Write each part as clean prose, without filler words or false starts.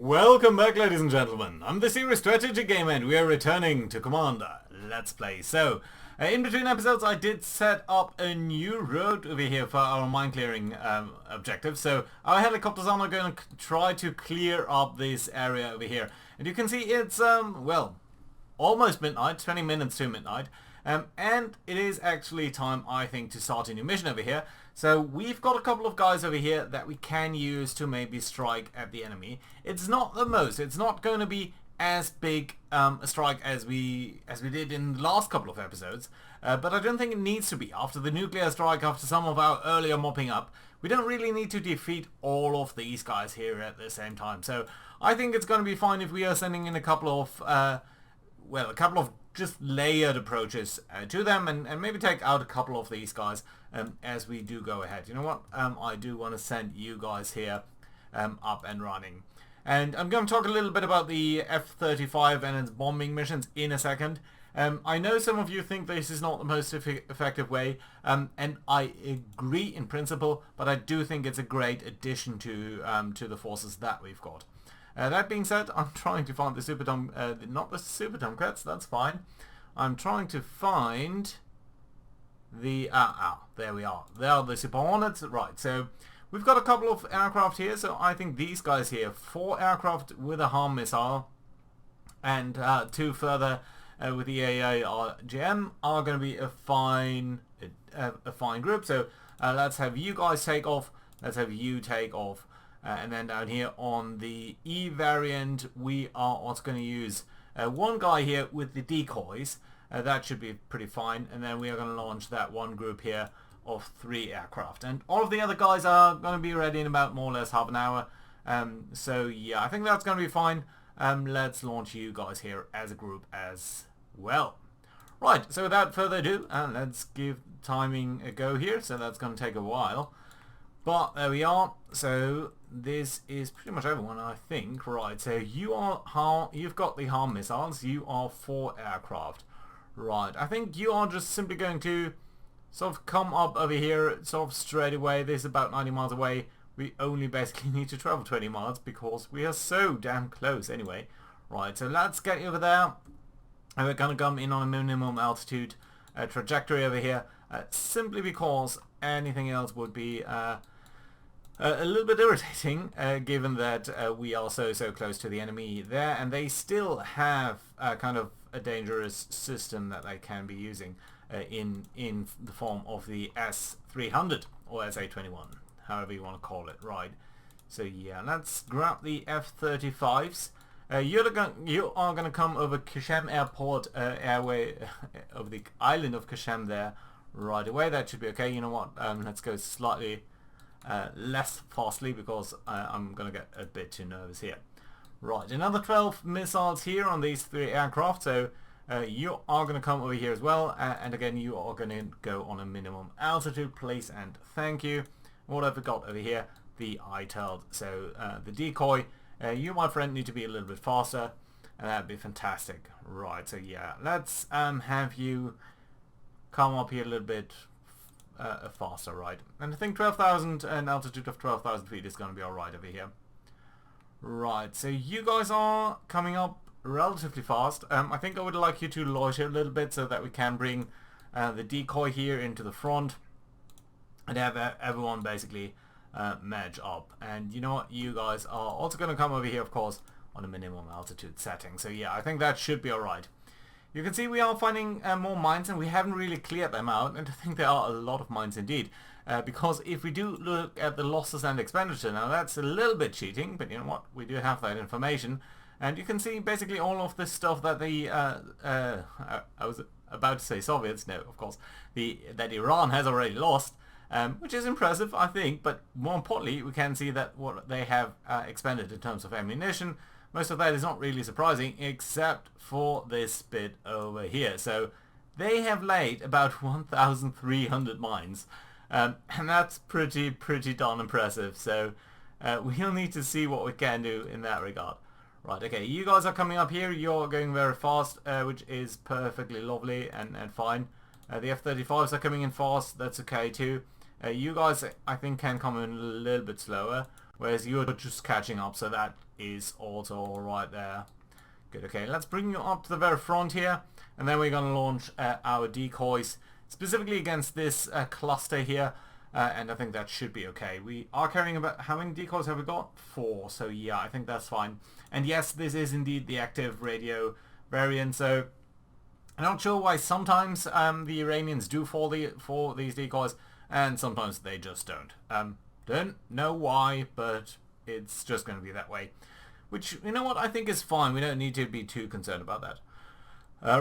Welcome back, ladies and gentlemen. I'm the Serious Strategy Gamer and we are returning to Commander Let's Play. So, in between episodes I did set up a new road over here for our mine clearing objective. So, our helicopters are going to try to clear up this area over here. And you can see it's, well, almost midnight, 20 minutes to midnight. And it is actually time, I think, to start a new mission over here. So we've got a couple of guys over here that we can use to maybe strike at the enemy. It's not the most. It's not going to be as big a strike as we did in the last couple of episodes. But I don't think it needs to be. After the nuclear strike, after some of our earlier mopping up, we don't really need to defeat all of these guys here at the same time. So I think it's going to be fine if we are sending in a couple of, well, a couple of just layered approaches to them and maybe take out a couple of these guys as we do go ahead. You know what? I do want to send you guys here up and running. And I'm going to talk a little bit about the F-35 and its bombing missions in a second. I know some of you think this is not the most effective way, and I agree in principle, but I do think it's a great addition to the forces that we've got. That being said, I'm trying to find the not the SuperTomcats, that's fine. I'm trying to find the, there we are. They are the SuperHornets, right. So we've got a couple of aircraft here, so I think these guys here, 4 aircraft with a HARM missile, and 2 further with the AARGM are going to be a fine group. So let's have you guys take off, let's have you take off. And then down here on the E variant, we are also going to use one guy here with the decoys. That should be pretty fine. And then we are going to launch that one group here of 3 aircraft. And all of the other guys are going to be ready in about more or less half an hour. So yeah, I think that's going to be fine. Let's launch you guys here as a group as well. Right, so without further ado, let's give timing a go here. So that's going to take a while. But there we are. So this is pretty much everyone, I think. Right, so you've got the HARM missiles. You are 4 aircraft. Right, I think you are just simply going to sort of come up over here sort of straight away. This is about 90 miles away. We only basically need to travel 20 miles because we are so damn close anyway. Right, so let's get over there. And we're going to come in on a minimum altitude trajectory over here. Simply because anything else would be a little bit irritating, given that we are so close to the enemy there, and they still have kind of a dangerous system that they can be using in the form of the S-300 or SA-21, however you want to call it. Right. So yeah, let's grab the F-35s. You are going to come over Kashem Airport airway over the island of Kashem there right away. That should be okay. You know what? Let's go slightly less fastly because I'm going to get a bit too nervous here. Right, another 12 missiles here on these 3 aircraft. So you are going to come over here as well. And again, you are going to go on a minimum altitude, please, and thank you. What have we got over here? The ITELD. So the decoy. You, my friend, need to be a little bit faster, and that'd be fantastic. Right, so yeah, let's have you come up here a little bit faster, right? And I think 12,000, an altitude of 12,000 feet is going to be alright over here. Right, so you guys are coming up relatively fast. I think I would like you to loiter a little bit so that we can bring the decoy here into the front and have everyone basically merge up. And you know what, you guys are also going to come over here, of course, on a minimum altitude setting. So yeah, I think that should be alright. You can see we are finding more mines, and we haven't really cleared them out, and I think there are a lot of mines indeed. Because if we do look at the losses and expenditure, now that's a little bit cheating, but you know what, we do have that information. And you can see basically all of this stuff that the, I was about to say Soviets, no, of course, that Iran has already lost. Which is impressive, I think, but more importantly, we can see that what they have expended in terms of ammunition, most of that is not really surprising, except for this bit over here. So they have laid about 1,300 mines, and that's pretty darn impressive. So we'll need to see what we can do in that regard. Right, okay, you guys are coming up here, you're going very fast, which is perfectly lovely and fine. The F-35s are coming in fast, that's okay too. You guys, I think, can come in a little bit slower. whereas you're just catching up, so that is also alright there. Good, okay, let's bring you up to the very front here, and then we're going to launch our decoys, specifically against this cluster here, and I think that should be okay. We are carrying about, how many decoys have we got? 4, so yeah, I think that's fine. And yes, this is indeed the active radio variant, so I'm not sure why sometimes the Iranians do fall for these decoys, and sometimes they just don't. Don't know why, but it's just going to be that way. Which, you know what, I think is fine. We don't need to be too concerned about that.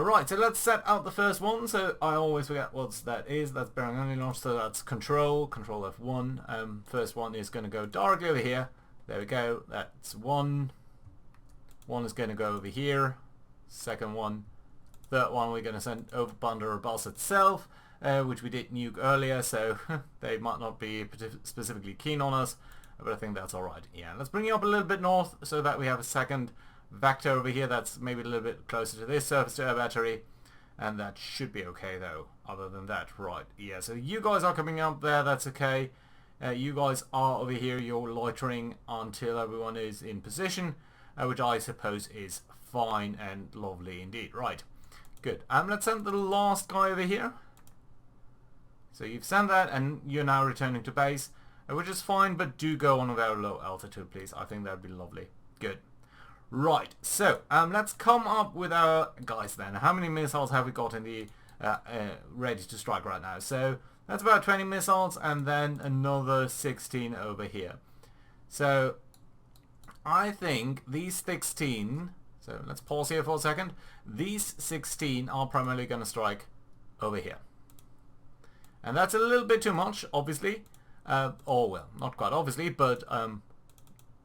Right, so let's set out the first one. So I always forget what that is. That's bearing only launch, so that's control F1. First one is going to go directly over here. There we go. That's one. One is going to go over here. Second one. Third one we're going to send over under bus itself, which we did nuke earlier, so they might not be specifically keen on us, but I think that's alright. Yeah, let's bring you up a little bit north so that we have a second vector over here that's maybe a little bit closer to this surface to air battery, and that should be okay though, other than that. Right, yeah, so you guys are coming up there, that's okay. You guys are over here, you're loitering until everyone is in position, which I suppose is fine and lovely indeed. Right. Good. Let's send the last guy over here. So you've sent that and you're now returning to base, which is fine, but do go on a very low altitude, please. I think that would be lovely. Good. Right. So let's come up with our guys then. How many missiles have we got in the ready to strike right now? So that's about 20 missiles and then another 16 over here. So I think these 16... So let's pause here for a second. These 16 are primarily going to strike over here. And that's a little bit too much, obviously. Or, well, not quite obviously, but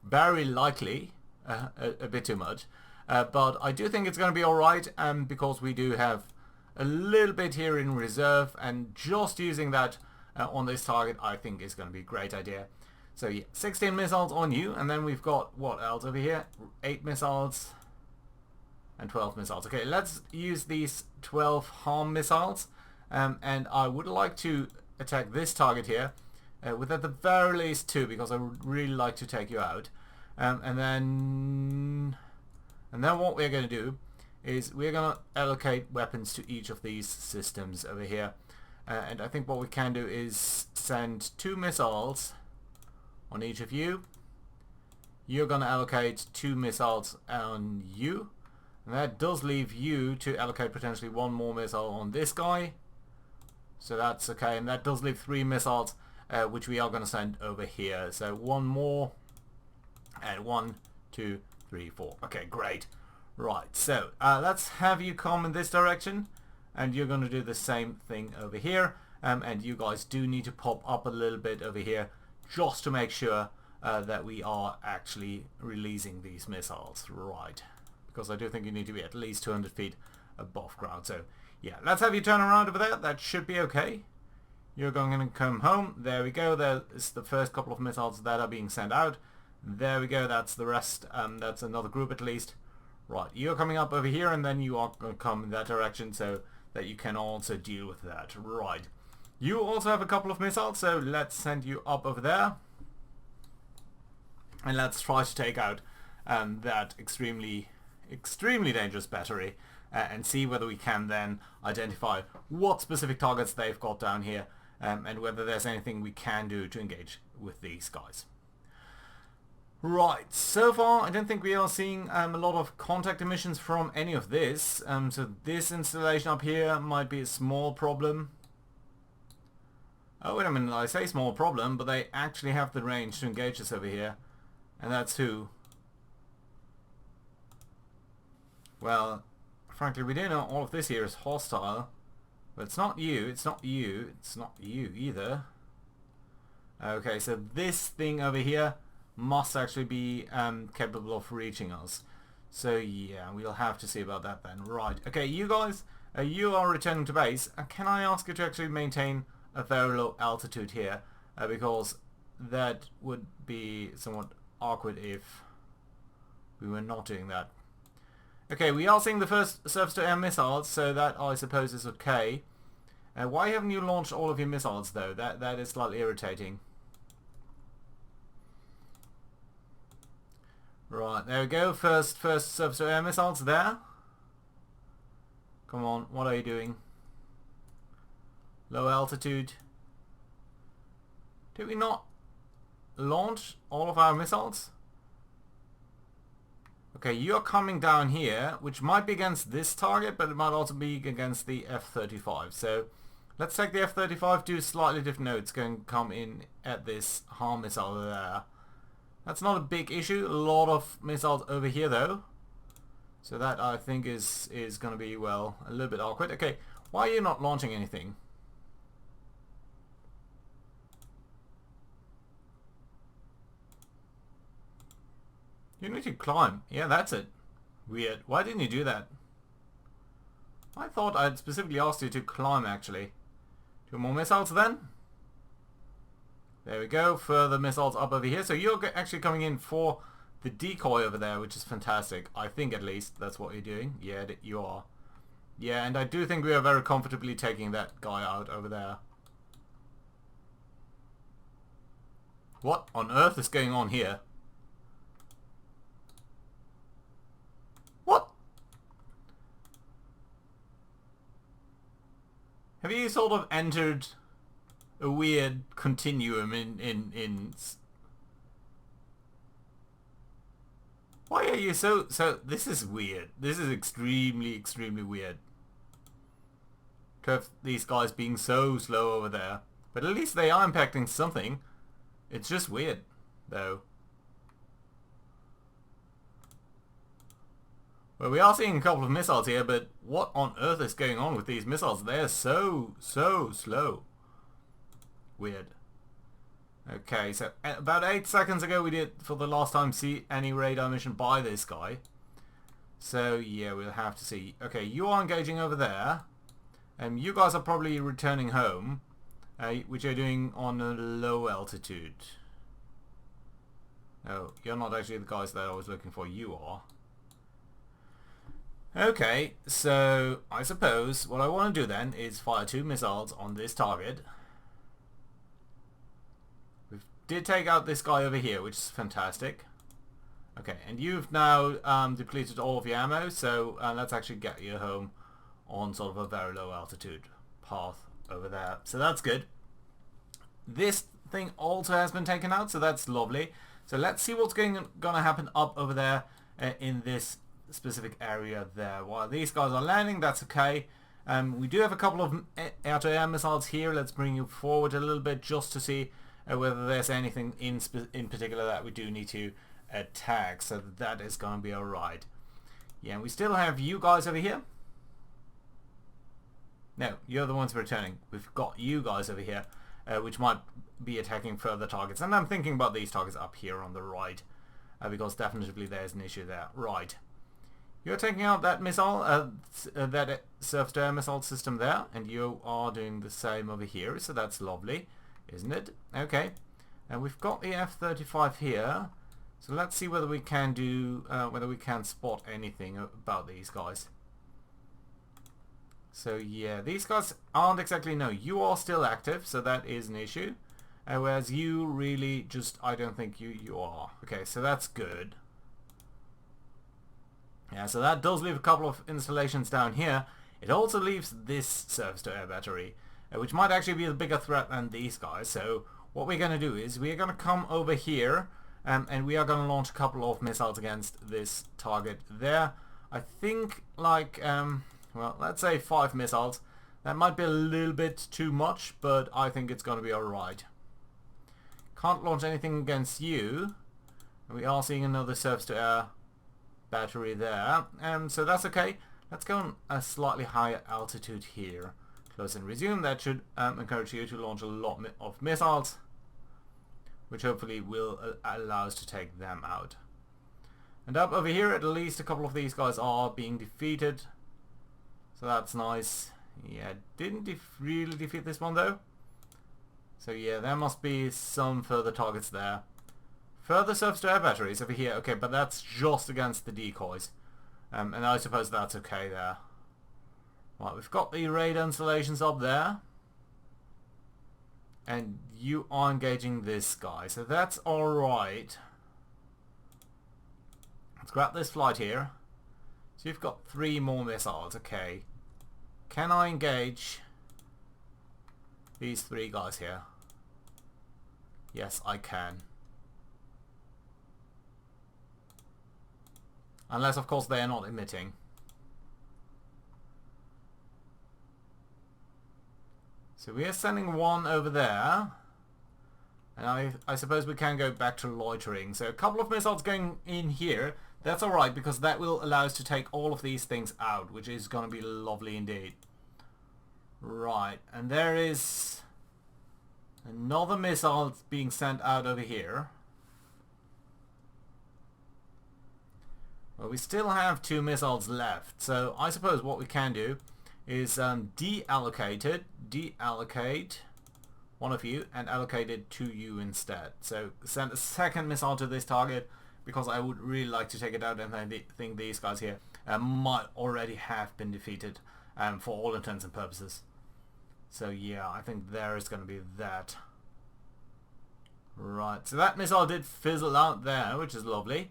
very likely a bit too much. But I do think it's going to be alright, because we do have a little bit here in reserve, and just using that on this target I think is going to be a great idea. So yeah, 16 missiles on you, and then we've got, what else over here? 8 missiles... and 12 missiles. Okay, let's use these 12 harm missiles, and I would like to attack this target here with at the very least 2, because I would really like to take you out. And then what we're going to do is we're going to allocate weapons to each of these systems over here, and I think what we can do is send 2 missiles on each of you. You're going to allocate 2 missiles on you. And that does leave you to allocate potentially 1 more missile on this guy. So that's okay. And that does leave 3 missiles, which we are going to send over here. So 1 more. And 1, 2, 3, 4. Okay, great. Right, so let's have you come in this direction. And you're going to do the same thing over here. And you guys do need to pop up a little bit over here, just to make sure that we are actually releasing these missiles. Right. Because I do think you need to be at least 200 feet above ground. So yeah, let's have you turn around over there. That should be okay. You're going to come home. There we go. There is the first couple of missiles that are being sent out. There we go. That's the rest. That's another group at least. Right, you're coming up over here, and then you are going to come in that direction so that you can also deal with that. Right. You also have a couple of missiles, so let's send you up over there. And let's try to take out that extremely dangerous battery, and see whether we can then identify what specific targets they've got down here, and whether there's anything we can do to engage with these guys. Right, so far I don't think we are seeing a lot of contact emissions from any of this, so this installation up here might be a small problem. Oh wait a minute, I say small problem, but they actually have the range to engage us over here, and that's who? Well, frankly, we do know all of this here is hostile, but it's not you, it's not you, it's not you either. Okay, so this thing over here must actually be capable of reaching us. So yeah, we'll have to see about that then. Right, okay, you guys, you are returning to base. Can I ask you to actually maintain a very low altitude here? Because that would be somewhat awkward if we were not doing that. Okay, we are seeing the first surface-to-air missiles, so that I suppose is okay. Why haven't you launched all of your missiles though? That is slightly irritating. Right, there we go. First surface-to-air missiles there. Come on, what are you doing? Low altitude. Did we not launch all of our missiles? Okay, you're coming down here, which might be against this target, but it might also be against the F-35. So let's take the F-35 to slightly different notes. Going to come in at this harm missile there. That's not a big issue. A lot of missiles over here though. So that I think is going to be, well, a little bit awkward. Okay, why are you not launching anything? You need to climb. Yeah, that's it. Weird. Why didn't you do that? I thought I'd specifically asked you to climb, actually. 2 more missiles then. There we go. Further missiles up over here. So you're actually coming in for the decoy over there, which is fantastic. I think at least that's what you're doing. Yeah, you are. Yeah, and I do think we are very comfortably taking that guy out over there. What on earth is going on here? What? Have you sort of entered a weird continuum in Why are you so this is weird. This is extremely weird. To have these guys being so slow over there. But at least they are impacting something. It's just weird though. Well, we are seeing a couple of missiles here, but what on earth is going on with these missiles? They're so slow. Weird. Okay, so about 8 seconds ago we did, for the last time, see any radar mission by this guy. So, yeah, we'll have to see. Okay, you are engaging over there. You guys are probably returning home, which you're doing on a low altitude. Oh, you're not actually the guys that I was looking for. You are. Okay, so I suppose what I want to do then is fire 2 missiles on this target. We did take out this guy over here, which is fantastic. Okay, and you've now depleted all of your ammo, so let's actually get you home on sort of a very low altitude path over there. So that's good. This thing also has been taken out, so that's lovely. So let's see what's going to happen up over there in this specific area there. While these guys are landing, that's okay. We do have a couple of air-to-air missiles here. Let's bring you forward a little bit just to see whether there's anything in particular that we do need to attack. So that is going to be alright. Yeah, and we still have you guys over here. No, you're the ones returning. We've got you guys over here, which might be attacking further targets. And I'm thinking about these targets up here on the right, because definitely there's an issue there. Right. You're taking out that missile, that surface-to-air missile system there, and you are doing the same over here, so that's lovely, isn't it? Okay, and we've got the F-35 here, so let's see whether we can do, whether we can spot anything about these guys. So yeah, these guys aren't exactly, no, you are still active, so that is an issue, whereas you really just, I don't think you are. Okay, so that's good. Yeah, so that does leave a couple of installations down here. It also leaves this surface-to-air battery, which might actually be a bigger threat than these guys. So what we're going to do is we're going to come over here, and we are going to launch a couple of missiles against this target there. I think like, well, let's say 5 missiles. That might be a little bit too much, but I think it's going to be alright. Can't launch anything against you. We are seeing another surface-to-air battery there, so that's okay. Let's go on a slightly higher altitude here. Close and resume. That should encourage you to launch a lot of missiles, which hopefully will allow us to take them out. And up over here, at least a couple of these guys are being defeated, so that's nice. Yeah, didn't really defeat this one though. So yeah, there must be some further targets there. Further surface-to-air batteries over here. Okay, but that's just against the decoys. And I suppose that's okay there. Right, we've got the radar installations up there. And you are engaging this guy. So that's alright. Let's grab this flight here. So you've got 3 more missiles. Okay. Can I engage these 3 guys here? Yes, I can. Unless, of course, they are not emitting. So we are sending 1 over there. And I suppose we can go back to loitering. So a couple of missiles going in here. That's alright, because that will allow us to take all of these things out, which is going to be lovely indeed. Right, and there is another missile being sent out over here. Well, we still have 2 missiles left, so I suppose what we can do is deallocate one of you and allocate it to you instead. So send a second missile to this target, because I would really like to take it out, and I think these guys here might already have been defeated for all intents and purposes. So yeah, I think there is going to be that. Right, so that missile did fizzle out there, which is lovely.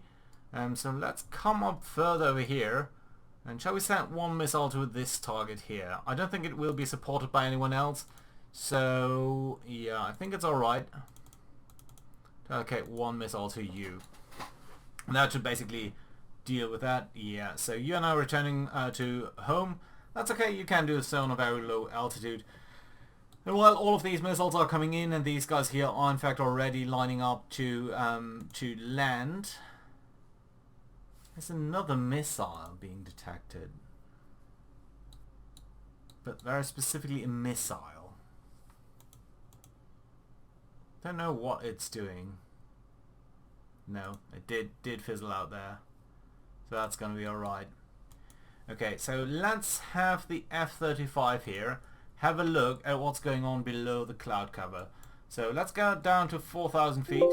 So let's come up further over here, and shall we send 1 missile to this target here? I don't think it will be supported by anyone else, so yeah, I think it's alright to allocate 1 missile to you. And that should basically deal with that. Yeah, so you are now returning to home. That's okay, you can do so on a very low altitude. And while all of these missiles are coming in, and these guys here are in fact already lining up to land, there's another missile being detected. But very specifically a missile. Don't know what it's doing. No, it did fizzle out there. So that's going to be alright. Okay, so let's have the F-35 here have a look at what's going on below the cloud cover. So let's go down to 4,000 feet.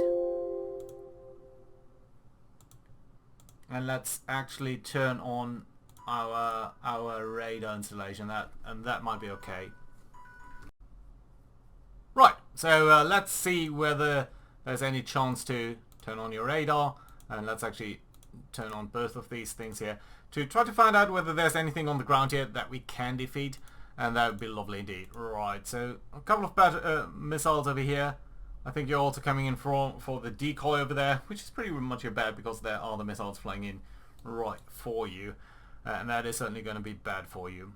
And let's actually turn on our radar installation. That might be okay. Right, so let's see whether there's any chance to turn on your radar, and let's actually turn on both of these things here to try to find out whether there's anything on the ground here that we can defeat, and that would be lovely indeed. Right, so a couple of missiles over here. I think you're also coming in for the decoy over there, which is pretty much your bad, because there are the missiles flying in right for you, and that is certainly going to be bad for you.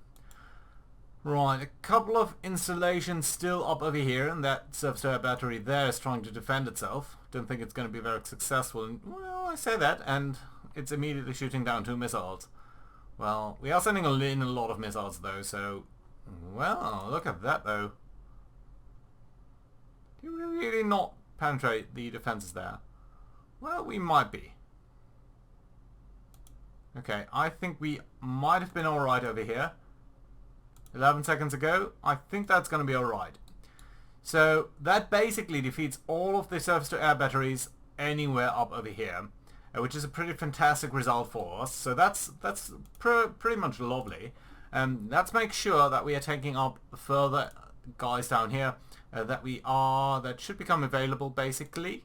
Right, a couple of installations still up over here, and that surface-to-air battery there is trying to defend itself. Don't think it's going to be very successful, and, well, I say that, and it's immediately shooting down 2 missiles. Well, we are sending in a lot of missiles though, so, well, look at that though. Do we really not penetrate the defenses there? Well, we might be. Okay, I think we might have been alright over here. 11 seconds ago. I think that's going to be alright. So that basically defeats all of the surface-to-air batteries anywhere up over here, which is a pretty fantastic result for us. So that's pretty much lovely. Let's make sure that we are taking up further guys down here that should become available basically.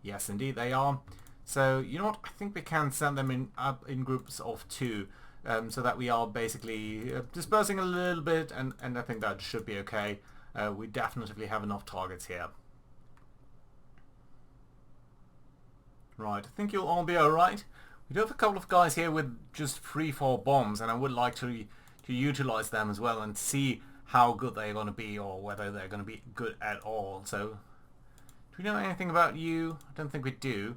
Yes, indeed they are. So you know what? I think we can send them up in groups of 2. So that we are basically dispersing a little bit, and I think that should be okay. We definitely have enough targets here. Right, I think you'll all be alright. We do have a couple of guys here with just 3-4 bombs, and I would like to utilize them as well and see how good they're going to be, or whether they're going to be good at all. So, do we know anything about you? I don't think we do.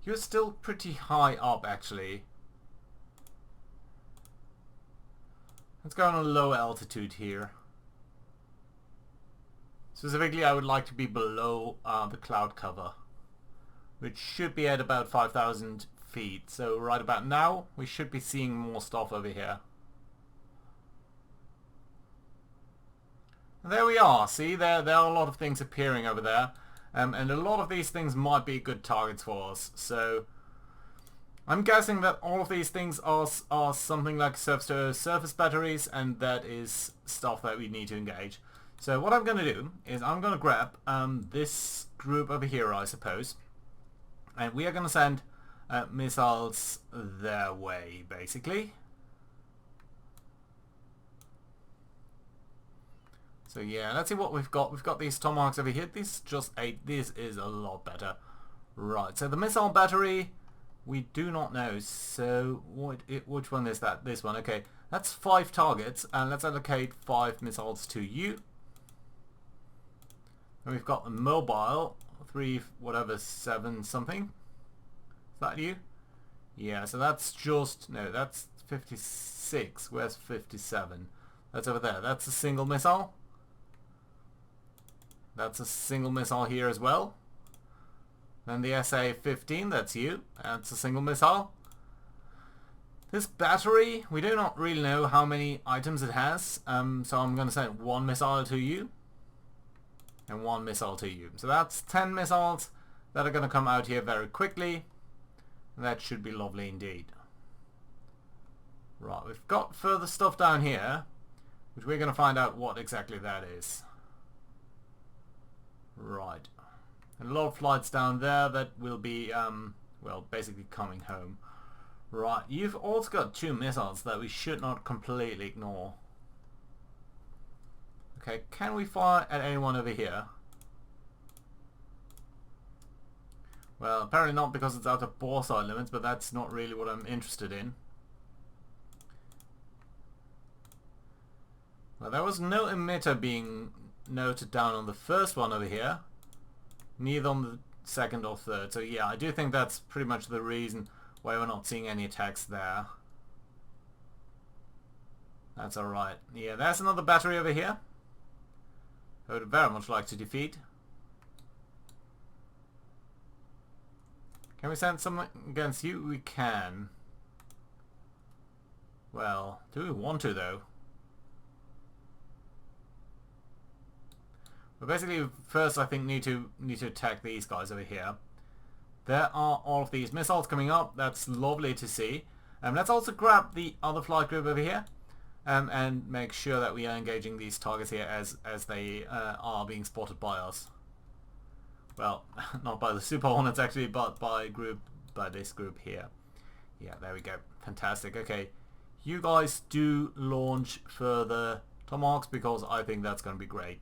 You're still pretty high up, actually. Let's go on a low altitude here. Specifically, I would like to be below the cloud cover, which should be at about 5,000 feet. So right about now, we should be seeing more stuff over here. And there we are. See, there are a lot of things appearing over there. And a lot of these things might be good targets for us. So I'm guessing that all of these things are something like surface batteries, and that is stuff that we need to engage. So what I'm going to do is I'm going to grab this group over here, I suppose, and we are going to send missiles their way, basically. So yeah, let's see what we've got. We've got these Tomahawks over here. This is just 8. This is a lot better. Right, so the missile battery, we do not know. So which one is that? This one. Okay, that's 5 targets, and let's allocate 5 missiles to you. And we've got the mobile, 3 whatever 7 something. Is that you? Yeah, so that's just, no, that's 56. Where's 57? That's over there. That's a single missile. That's a single missile here as well. Then the SA-15, that's you. That's a single missile. This battery, we do not really know how many items it has. So I'm going to send 1 missile to you. And 1 missile to you. So that's 10 missiles that are going to come out here very quickly. And that should be lovely indeed. Right, we've got further stuff down here, which we're going to find out what exactly that is. Right. And a lot of flights down there that will be, well, basically coming home. Right, you've also got 2 missiles that we should not completely ignore. Okay, can we fire at anyone over here? Well, apparently not, because it's out of bore sight limits, but that's not really what I'm interested in. Well, there was no emitter being noted down on the first one over here. Neither on the second or third. So yeah, I do think that's pretty much the reason why we're not seeing any attacks there. That's alright. Yeah, there's another battery over here. I would very much like to defeat. Can we send something against you? We can. Well, do we want to though? We basically first I think need to attack these guys over here. There are all of these missiles coming up. That's lovely to see. Let's also grab the other flight group over here. And make sure that we are engaging these targets here as they are being spotted by us. Well, not by the SuperHornets actually, but by this group here. Yeah, there we go. Fantastic. Okay, you guys do launch further Tomahawks, because I think that's going to be great.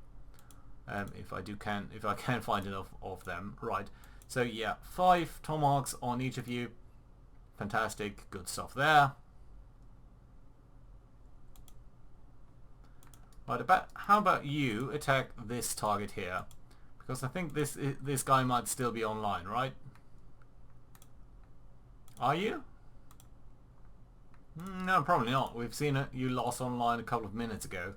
If I can find enough of them. Right. So yeah, 5 Tomahawks on each of you. Fantastic. Good stuff there. Right, how about you attack this target here? Because I think this guy might still be online, right? Are you? No, probably not. We've seen it. You lost online a couple of minutes ago,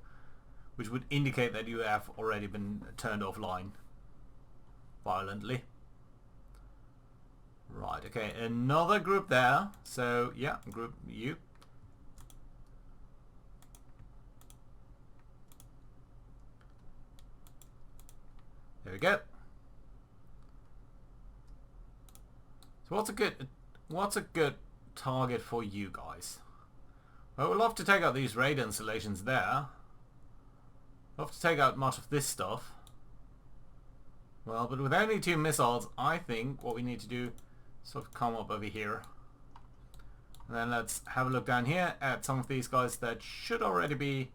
which would indicate that you have already been turned offline violently. Right, okay, another group there. So, yeah, group you. There we go. So what's a good target for you guys? Well, we'd love to take out these radar installations there. Love to take out much of this stuff. Well, but with only 2 missiles, I think what we need to do is sort of come up over here. And then let's have a look down here at some of these guys that should already be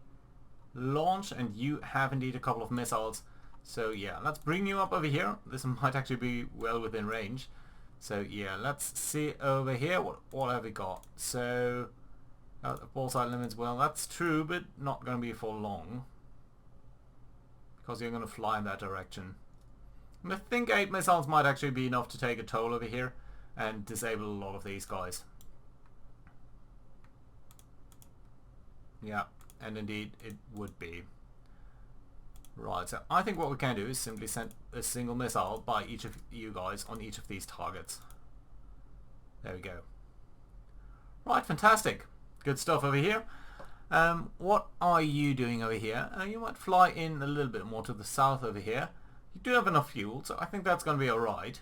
launched, and you have indeed a couple of missiles. So yeah, let's bring you up over here. This might actually be well within range. So yeah, let's see over here. What have we got? So ball sight limits. Well, that's true, but not going to be for long, because you're going to fly in that direction. And I think 8 missiles might actually be enough to take a toll over here and disable a lot of these guys. Yeah, and indeed it would be. Right, so I think what we can do is simply send a single missile by each of you guys on each of these targets. There we go. Right, fantastic. Good stuff over here. What are you doing over here? You might fly in a little bit more to the south over here. You do have enough fuel, so I think that's going to be alright.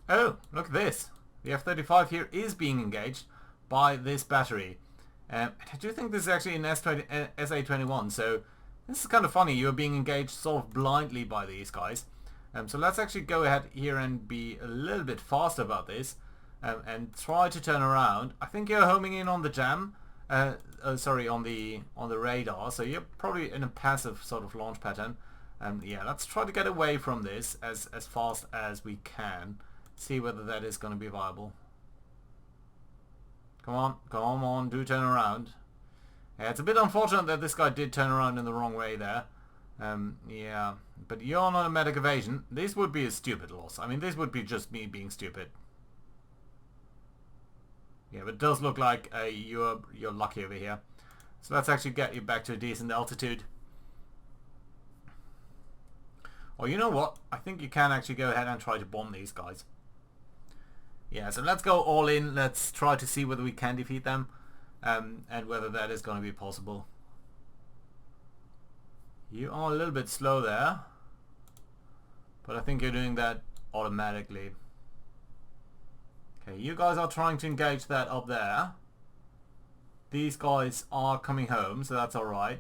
Oh, look at this. The F-35 here is being engaged by this battery. I do think this is actually an SA-21, so this is kind of funny. You're being engaged sort of blindly by these guys. So let's actually go ahead here and be a little bit faster about this, and try to turn around. I think you're homing in on the jam. Sorry, on the radar. So you're probably in a passive sort of launch pattern. Yeah, let's try to get away from this as fast as we can. See whether that is going to be viable. Come on, do turn around. Yeah, it's a bit unfortunate that this guy did turn around in the wrong way there. Yeah, but you're not a medic evasion. This would be a stupid loss. I mean, this would be just me being stupid. Yeah, but it does look like you're lucky over here. So let's actually get you back to a decent altitude. Or you know what? I think you can actually go ahead and try to bomb these guys. Yeah, so let's go all in. Let's try to see whether we can defeat them, and whether that is going to be possible. You are a little bit slow there, but I think you're doing that automatically. Okay, you guys are trying to engage that up there. These guys are coming home, so that's alright.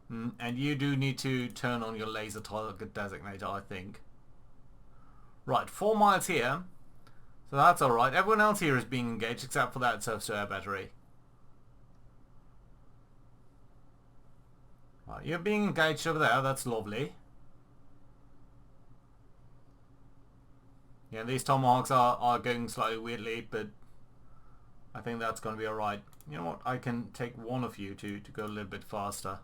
And you do need to turn on your laser target designator, I think. Right, 4 miles here. So that's alright. Everyone else here is being engaged except for that surface-to-air battery. Right, you're being engaged over there. That's lovely. Yeah, these tomahawks are going slightly weirdly, but I think that's going to be alright. You know what? I can take one of you to go a little bit faster.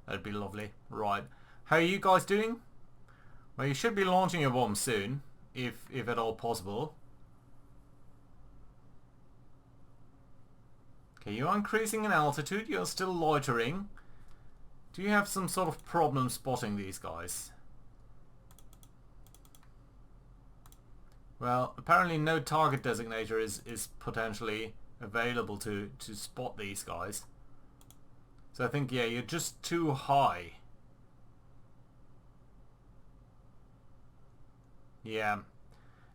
That'd be lovely. Right. How are you guys doing? Well, you should be launching your bomb soon, if at all possible. Okay, you're increasing in altitude. You're still loitering. Do you have some sort of problem spotting these guys? Well, apparently no target designator is potentially available to spot these guys. So I think, yeah, you're just too high. Yeah.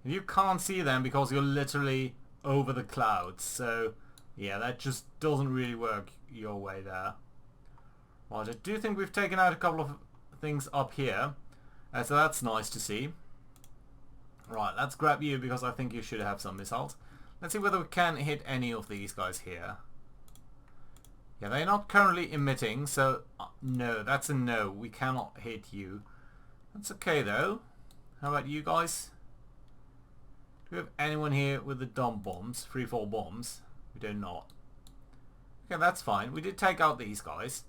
You can't see them because you're literally over the clouds. So, yeah, that just doesn't really work your way there. Right, I do think we've taken out a couple of things up here. So that's nice to see. Right, let's grab you because I think you should have some missiles. Let's see whether we can hit any of these guys here. Yeah, they're not currently emitting, so no, that's a no. We cannot hit you. That's okay though. How about you guys? Do we have anyone here with the dumb bombs? 3-4 bombs? We do not. Okay, that's fine. We did take out these guys.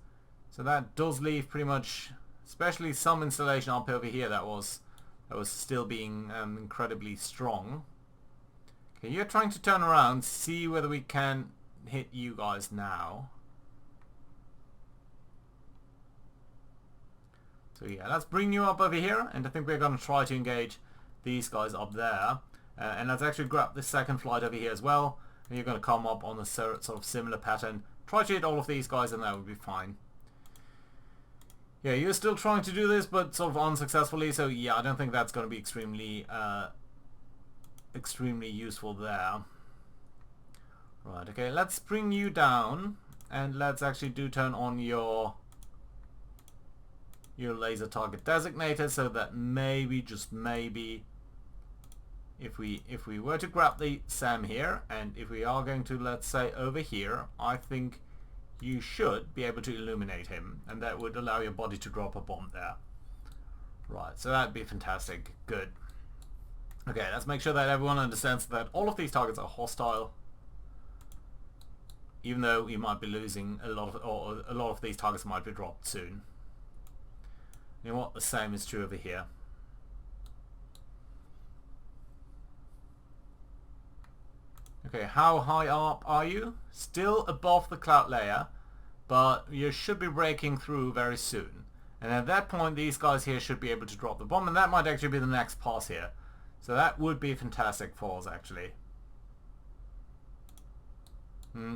So that does leave pretty much, especially some installation up over here that was still being incredibly strong. Okay, you're trying to turn around, see whether we can hit you guys now. So yeah, let's bring you up over here, and I think we're going to try to engage these guys up there. And let's actually grab the second flight over here as well. And you're going to come up on a sort of similar pattern. Try to hit all of these guys and that would be fine. Yeah, you're still trying to do this, but sort of unsuccessfully. So yeah, I don't think that's going to be extremely useful there. Right, okay, let's bring you down. And let's actually turn on your laser target designator, so that maybe, just maybe, if we were to grab the SAM here, and if we are going to, let's say, over here, I think you should be able to illuminate him, and that would allow your body to drop a bomb there. Right, so that'd be fantastic. Good. Okay, let's make sure that everyone understands that all of these targets are hostile, even though we might be losing a lot of these targets might be dropped soon. You know what? The same is true over here. Okay, how high up are you? Still above the cloud layer, but you should be breaking through very soon. And at that point, these guys here should be able to drop the bomb, and that might actually be the next pass here. So that would be fantastic for us, actually.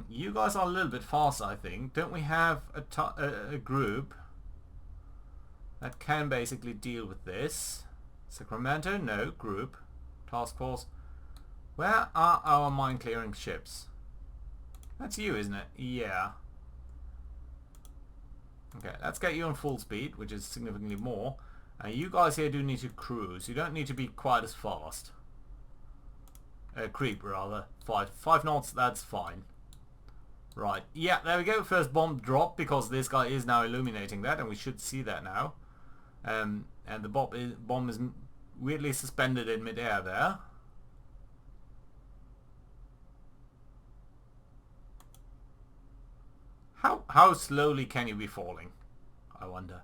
You guys are a little bit faster, I think. Don't we have a group that can basically deal with this? Sacramento? No. Group. Task force. Where are our mine clearing ships? That's you, isn't it? Yeah. Okay, let's get you on full speed, which is significantly more. You guys here do need to cruise. You don't need to be quite as fast. Creep, rather. 5 knots, that's fine. Right, yeah, there we go. First bomb dropped because this guy is now illuminating that, and we should see that now. And the bomb is weirdly suspended in midair there. How slowly can you be falling? I wonder.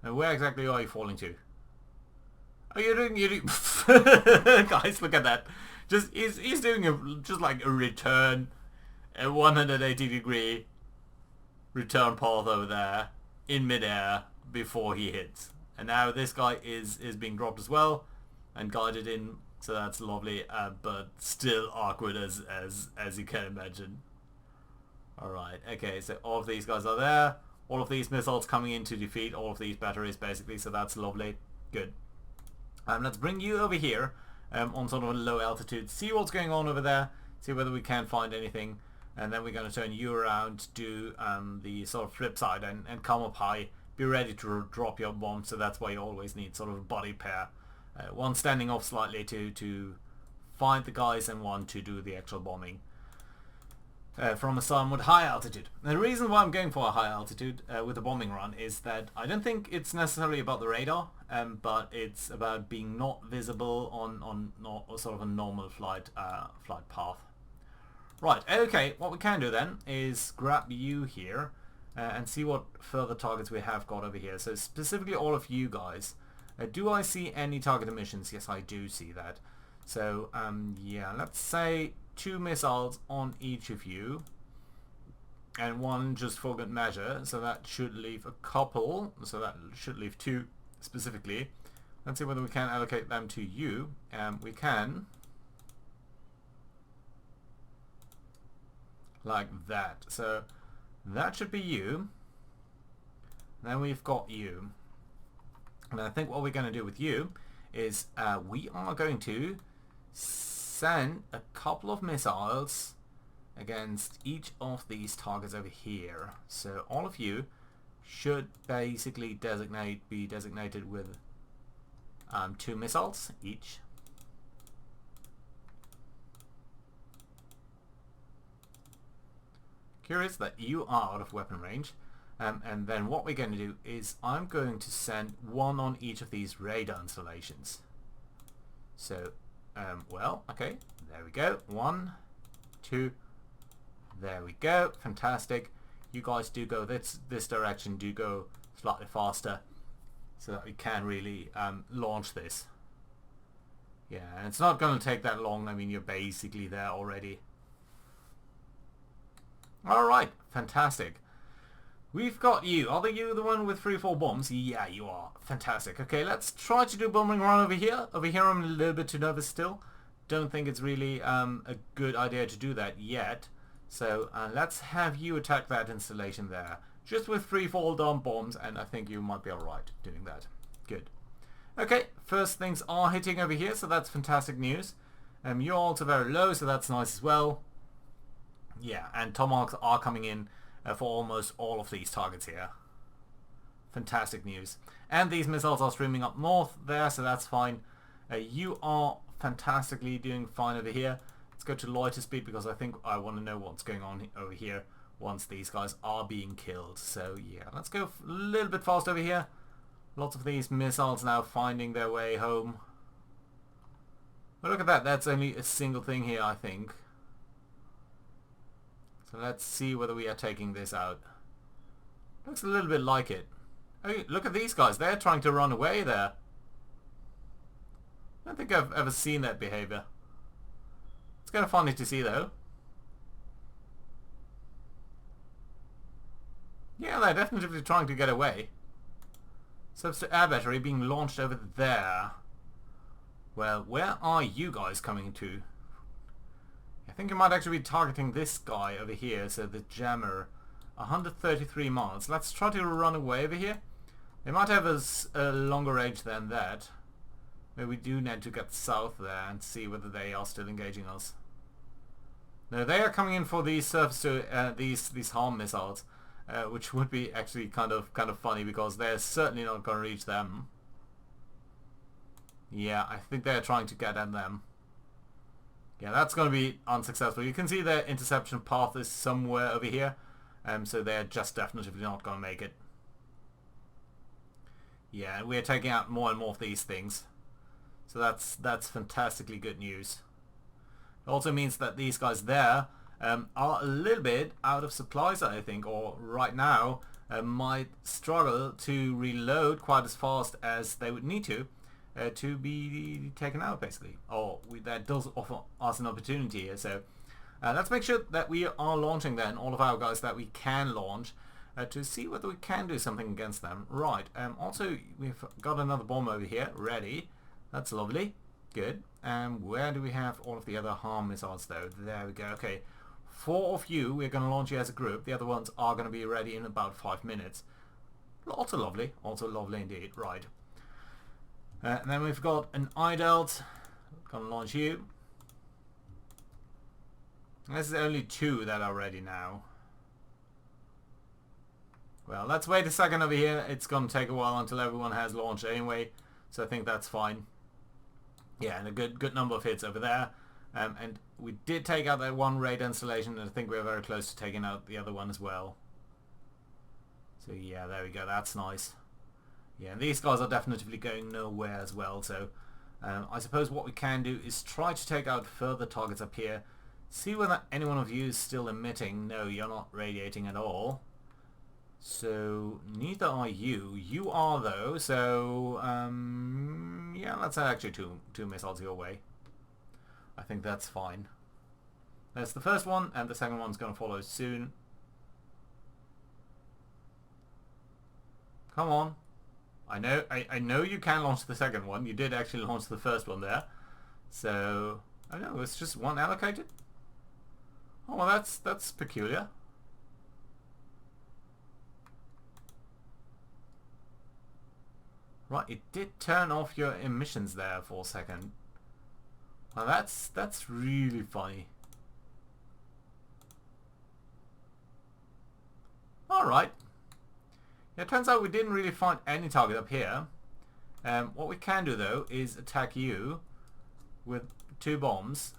And where exactly are you falling to? Oh, you're doing guys, look at that. Just he's doing just like a return, a 180-degree return path over there in midair before he hits. And now this guy is being dropped as well and guided in, so that's lovely, but still awkward as you can imagine. Alright, okay, so all of these guys are there. All of these missiles coming in to defeat all of these batteries, basically, so that's lovely. Good. Let's bring you over here on sort of a low altitude. See what's going on over there. See whether we can find anything. And then we're going to turn you around, do the sort of flip side and come up high. Be ready to drop your bomb, so that's why you always need sort of a body pair. One standing off slightly to find the guys and one to do the actual bombing. From a somewhat high altitude. The reason why I'm going for a high altitude with a bombing run is that I don't think it's necessarily about the radar, but it's about being not visible on sort of a normal flight path. Right, okay, what we can do then is grab you here and see what further targets we have got over here. So specifically all of you guys. Do I see any target emissions? Yes, I do see that. So yeah, let's say 2 missiles on each of you and 1 just for good measure, so that should leave a couple, so that should leave 2 specifically. Let's see whether we can allocate them to you. We can, like that, so that should be you. Then we've got you, and I think what we're going to do with you is we are going to send a couple of missiles against each of these targets over here. So all of you should basically be designated with 2 missiles each. Curious that you are out of weapon range. And then what we're going to do is I'm going to send 1 on each of these radar installations. So well, okay, there we go. 1, 2, there we go. Fantastic. You guys do go this direction, do go slightly faster so that we can really launch this. Yeah, and it's not going to take that long. I mean, you're basically there already. Alright, fantastic. We've got you. Are you the one with 3-4 bombs? Yeah, you are. Fantastic. Okay, let's try to do a bombing run over here. Over here I'm a little bit too nervous still. Don't think it's really a good idea to do that yet. So let's have you attack that installation there. Just with 3 fall-down bombs, and I think you might be alright doing that. Good. Okay, first things are hitting over here, so that's fantastic news. You're also very low, so that's nice as well. Yeah, and Tomahawks are coming in for almost all of these targets here. Fantastic news. And these missiles are streaming up north there, so that's fine. You are fantastically doing fine over here. Let's go to loiter speed because I think I want to know what's going on over here once these guys are being killed. So yeah, let's go a little bit fast over here. Lots of these missiles now finding their way home. But look at that, that's only a single thing here, I think. So let's see whether we are taking this out. Looks a little bit like it. Oh, look at these guys. They're trying to run away there. I don't think I've ever seen that behavior. It's kind of funny to see though. Yeah, they're definitely trying to get away. Substitute air battery being launched over there. Well, where are you guys coming to? I think you might actually be targeting this guy over here, so the jammer. 133 miles. Let's try to run away over here. They might have a longer range than that. Maybe we do need to get south there and see whether they are still engaging us. No, they are coming in for these surface to these harm missiles, which would be actually kind of funny because they're certainly not going to reach them. Yeah, I think they're trying to get at them. Yeah, that's going to be unsuccessful. You can see their interception path is somewhere over here, so they're just definitely not going to make it. Yeah, we're taking out more and more of these things, so that's fantastically good news. It also means that these guys there are a little bit out of supplies, I think, or right now might struggle to reload quite as fast as they would need to be taken out, basically. Or that does offer us an opportunity here. So let's make sure that we are launching then all of our guys that we can launch to see whether we can do something against them. Right. Also, we've got another bomb over here ready. That's lovely. Good. Where do we have all of the other harm missiles though? There we go. Okay. 4 of you, we're going to launch you as a group. The other ones are going to be ready in about 5 minutes. Also lovely. Also lovely indeed. Right. And then we've got an IDELT. Going to launch you. This is only 2 that are ready now. Well, let's wait a second over here. It's going to take a while until everyone has launched anyway. So I think that's fine. Yeah, and a good number of hits over there. And we did take out that one radar installation, and I think we're very close to taking out the other one as well. So yeah, there we go. That's nice. Yeah, and these guys are definitely going nowhere as well. So I suppose what we can do is try to take out further targets up here. See whether any one of you is still emitting. No, you're not radiating at all. So neither are you. You are though. So yeah, let's actually two missiles your way. I think that's fine. That's the first one, and the second one's going to follow soon. Come on. I know you can launch the second one. You did actually launch the first one there. So I know it's just one allocated. Oh well, that's peculiar. Right, it did turn off your emissions there for a second. Well, that's really funny. Alright. Yeah, it turns out we didn't really find any target up here. What we can do though is attack you with 2 bombs.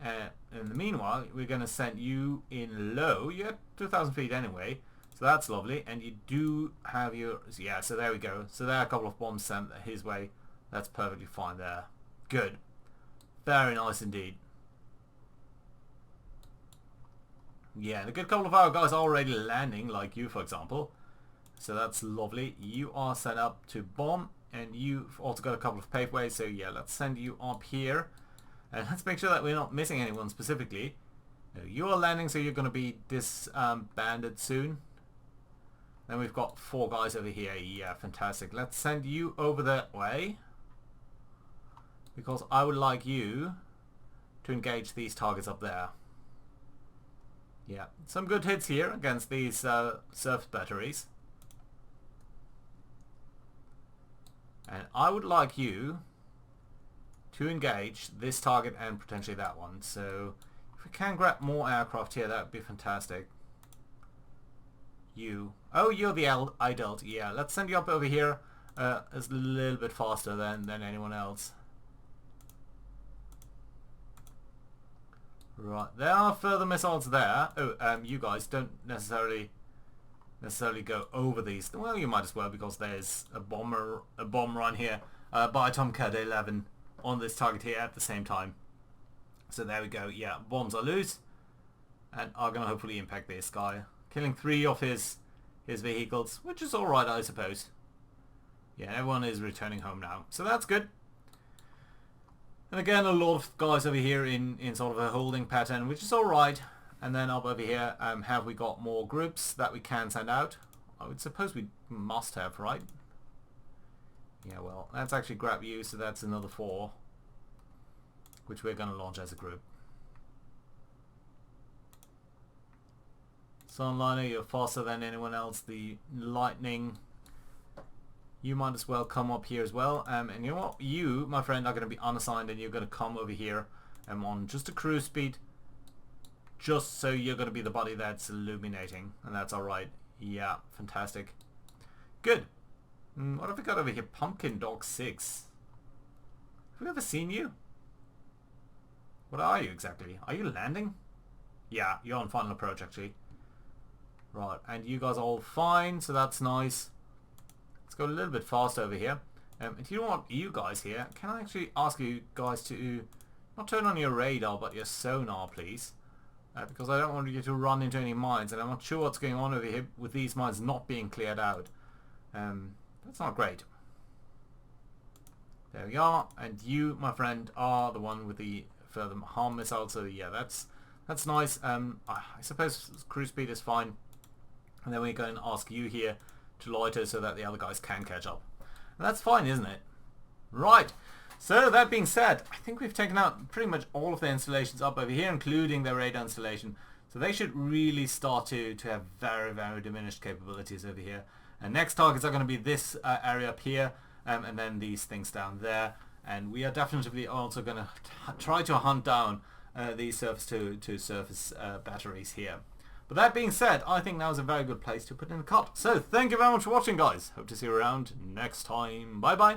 In the meanwhile, we're going to send you in low. You're at 2,000 feet anyway. So that's lovely. And you do have your... Yeah, so there we go. So there are a couple of bombs sent his way. That's perfectly fine there. Good. Very nice indeed. Yeah, and a good couple of our guys are already landing, like you, for example. So that's lovely. You are set up to bomb. And you've also got a couple of paveways. So yeah, let's send you up here. And let's make sure that we're not missing anyone specifically. You are landing, so you're going to be disbanded soon. Then we've got 4 guys over here. Yeah, fantastic. Let's send you over that way. Because I would like you to engage these targets up there. Yeah, some good hits here against these surface batteries. And I would like you to engage this target and potentially that one. So if we can grab more aircraft here, that would be fantastic. You. Oh, you're the IDELT. Yeah, let's send you up over here as a little bit faster than anyone else. Right, there are further missiles there. Oh, you guys don't necessarily go over these. Well, you might as well, because there's a bomb run here by Tomcat 11 on this target here at the same time. So there we go. Yeah, bombs are loose and are going to hopefully impact this guy, killing 3 of his vehicles, which is all right, I suppose. Yeah, everyone is returning home now, so that's good. And again, a lot of guys over here in sort of a holding pattern, which is alright. And then up over here, have we got more groups that we can send out? I would suppose we must have, right? Yeah, well, let's actually grab you, so that's another 4. Which we're going to launch as a group. Sunliner, you're faster than anyone else. The Lightning... You might as well come up here as well. And you know what? You, my friend, are going to be unassigned, and you're going to come over here on just a cruise speed, just so you're going to be the body that's illuminating, and that's alright. Yeah, fantastic. Good. What have we got over here? Pumpkin Dog 6. Have we ever seen you? What are you exactly? Are you landing? Yeah, you're on final approach actually. Right, and you guys are all fine, so that's nice. Let's go a little bit fast over here. And you don't want you guys here. Can I actually ask you guys to not turn on your radar, but your sonar, please? Because I don't want you to run into any mines, and I'm not sure what's going on over here with these mines not being cleared out. That's not great. There we are, and you, my friend, are the one with the further harm missile, so yeah, that's nice. I suppose cruise speed is fine. And then we go and ask you here to loiter so that the other guys can catch up. And that's fine, isn't it? Right. So that being said, I think we've taken out pretty much all of the installations up over here, including their radar installation. So they should really start to have very, very diminished capabilities over here. And next targets are going to be this area up here, and then these things down there. And we are definitely also going to try to hunt down these surface-to-surface batteries here. But that being said, I think now is a very good place to put in a cut. So thank you very much for watching, guys. Hope to see you around next time. Bye bye.